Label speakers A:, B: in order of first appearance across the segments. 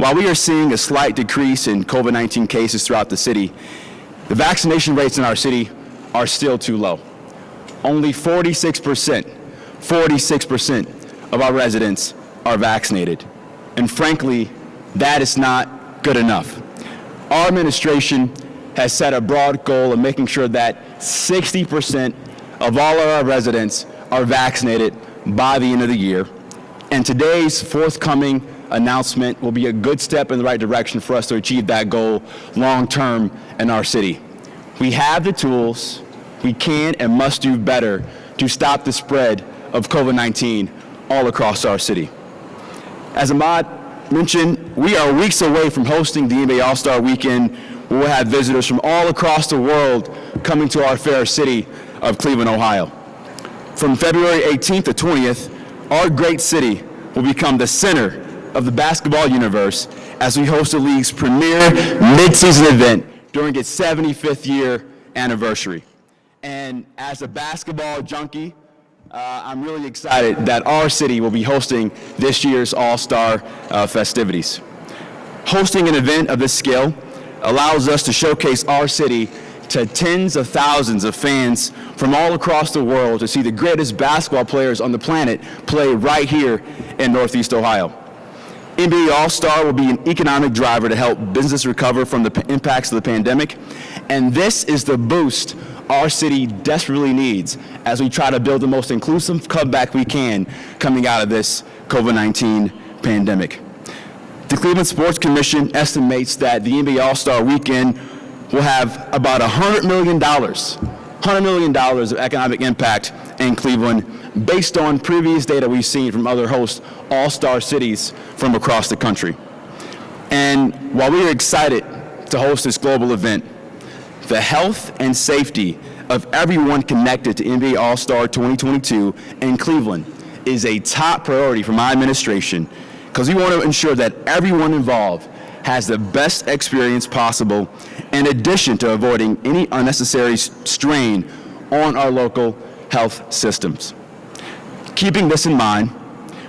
A: While we are seeing a slight decrease in COVID-19 cases throughout the city, the vaccination rates in our city are still too low. Only 46% of our residents are vaccinated. And frankly, that is not good enough. Our administration has set a broad goal of making sure that 60% of all of our residents are vaccinated by the end of the year. And today's forthcoming announcement will be a good step in the right direction for us to achieve that goal long term in our city. We have the tools, we can and must do better to stop the spread of COVID-19 all across our city. As Ahmad mentioned, we are weeks away from hosting the NBA All-Star Weekend. We will have visitors from all across the world coming to our fair city of Cleveland, Ohio. From February 18th to 20th, our great city will become the center of the basketball universe as we host the league's premier mid-season event during its 75th year anniversary. And as a basketball junkie, I'm really excited that our city will be hosting this year's All-Star festivities. Hosting an event of this scale allows us to showcase our city to tens of thousands of fans from all across the world to see the greatest basketball players on the planet play right here in Northeast Ohio. NBA All-Star will be an economic driver to help business recover from the impacts of the pandemic, and this is the boost our city desperately needs as we try to build the most inclusive comeback we can coming out of this COVID-19 pandemic. The Cleveland Sports Commission estimates that the NBA All-Star Weekend will have about $100 million of economic impact in Cleveland based on previous data we've seen from other host all-star cities from across the country. And while we are excited to host this global event, the health and safety of everyone connected to NBA All-Star 2022 in Cleveland is a top priority for my administration because we want to ensure that everyone involved has the best experience possible in addition to avoiding any unnecessary strain on our local health systems. Keeping this in mind,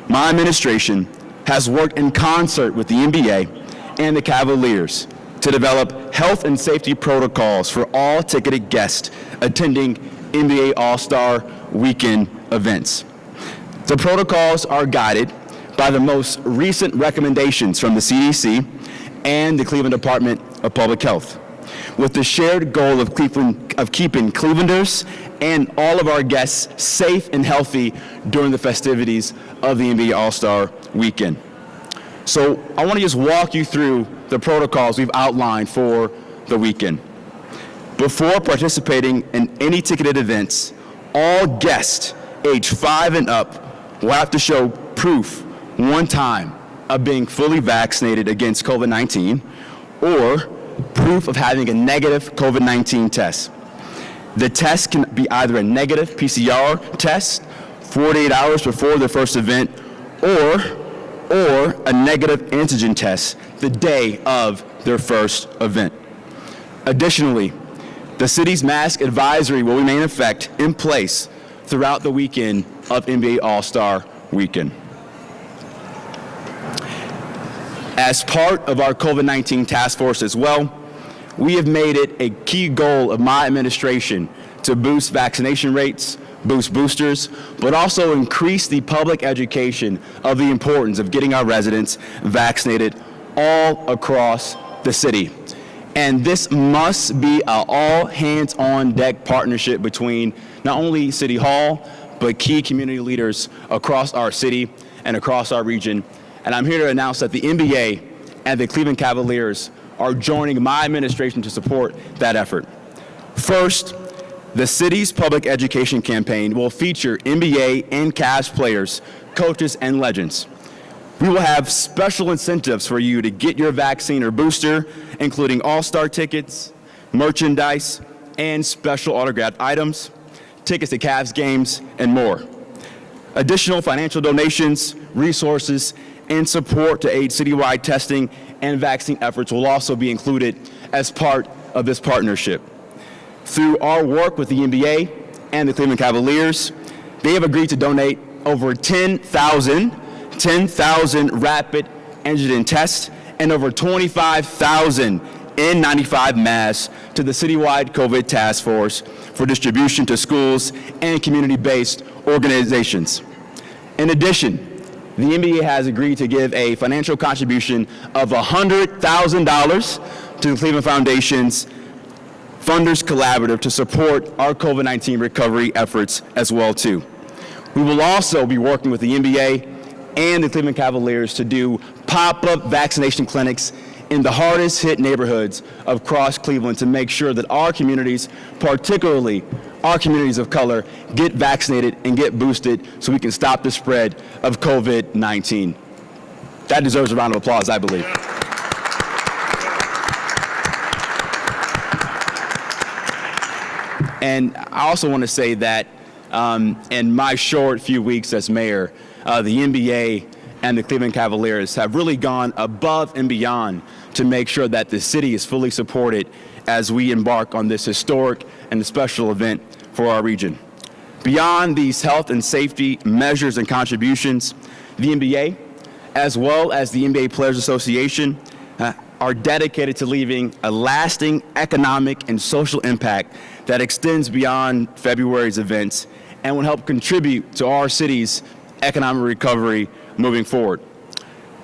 A: my administration has worked in concert with the NBA and the Cavaliers to develop health and safety protocols for all ticketed guests attending NBA All-Star Weekend events. The protocols are guided by the most recent recommendations from the CDC and the Cleveland Department of Public Health, with the shared goal of keeping Clevelanders and all of our guests safe and healthy during the festivities of the NBA All-Star Weekend. So I want to just walk you through the protocols we've outlined for the weekend. Before participating in any ticketed events, all guests age 5 and up will have to show proof one time of being fully vaccinated against COVID-19 or proof of having a negative COVID-19 test. The test can be either a negative PCR test 48 hours before the first event or a negative antigen test the day of their first event. Additionally, the city's mask advisory will remain in place throughout the weekend of NBA All-Star Weekend. As part of our COVID-19 task force as well, we have made it a key goal of my administration to boost vaccination rates, boost boosters, but also increase the public education of the importance of getting our residents vaccinated all across the city. And this must be an all-hands-on-deck partnership between not only City Hall, but key community leaders across our city and across our region. And I'm here to announce that the NBA and the Cleveland Cavaliers are joining my administration to support that effort. First, the city's public education campaign will feature NBA and Cavs players, coaches, and legends. We will have special incentives for you to get your vaccine or booster, including all-star tickets, merchandise, and special autographed items, tickets to Cavs games, and more. Additional financial donations, resources, and support to aid citywide testing and vaccine efforts will also be included as part of this partnership. Through our work with the NBA and the Cleveland Cavaliers, they have agreed to donate over 10,000 rapid antigen tests and over 25,000 N95 masks to the citywide COVID task force for distribution to schools and community-based organizations. In addition, the NBA has agreed to give a financial contribution of $100,000 to the Cleveland Foundation's Funders Collaborative to support our COVID-19 recovery efforts as well too. We will also be working with the NBA and the Cleveland Cavaliers to do pop-up vaccination clinics in the hardest hit neighborhoods across Cleveland to make sure that our communities, particularly our communities of color, get vaccinated and get boosted so we can stop the spread of COVID-19. That deserves a round of applause, I believe. And I also want to say that in my short few weeks as mayor, the NBA and the Cleveland Cavaliers have really gone above and beyond to make sure that the city is fully supported as we embark on this historic and special event for our region. Beyond these health and safety measures and contributions, the NBA, as well as the NBA Players Association, are dedicated to leaving a lasting economic and social impact that extends beyond February's events and will help contribute to our city's economic recovery moving forward.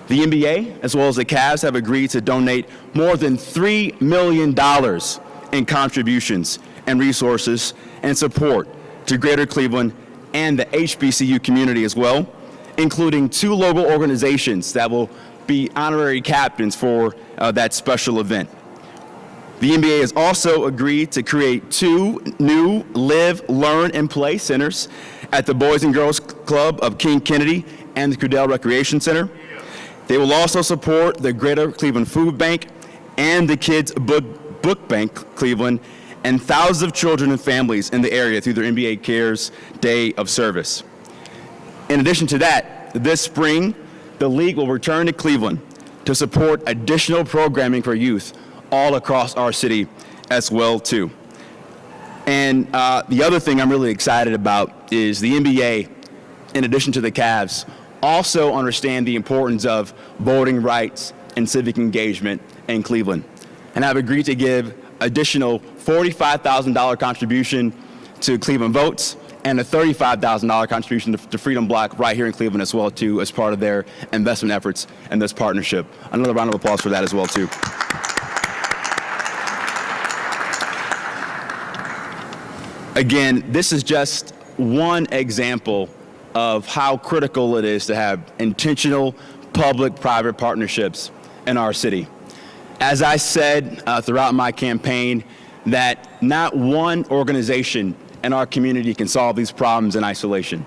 A: The NBA, as well as the Cavs, have agreed to donate more than $3 million in contributions and resources and support to Greater Cleveland and the HBCU community as well, including 2 local organizations that will be honorary captains for that special event. The NBA has also agreed to create 2 new Live, Learn, and Play centers at the Boys and Girls Club of King Kennedy and the Crudell Recreation Center. They will also support the Greater Cleveland Food Bank and the Kids Book Bank Cleveland and thousands of children and families in the area through their NBA Cares Day of Service. In addition to that, this spring, the league will return to Cleveland to support additional programming for youth all across our city as well too. And the other thing I'm really excited about is the NBA, in addition to the Cavs, also understand the importance of voting rights and civic engagement in Cleveland, and have agreed to give additional $45,000 contribution to Cleveland Votes and a $35,000 contribution to Freedom Block right here in Cleveland as well too, as part of their investment efforts in this partnership. Another round of applause for that as well too. Again, this is just one example of how critical it is to have intentional public-private partnerships in our city. As I said throughout my campaign, that not one organization in our community can solve these problems in isolation.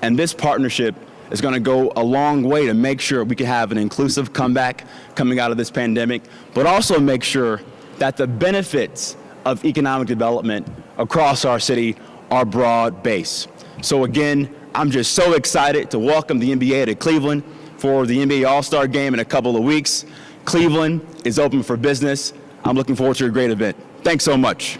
A: And this partnership is going to go a long way to make sure we can have an inclusive comeback coming out of this pandemic, but also make sure that the benefits of economic development across our city are broad-based. So again, I'm just so excited to welcome the NBA to Cleveland for the NBA All-Star Game in a couple of weeks. Cleveland is open for business. I'm looking forward to a great event. Thanks so much.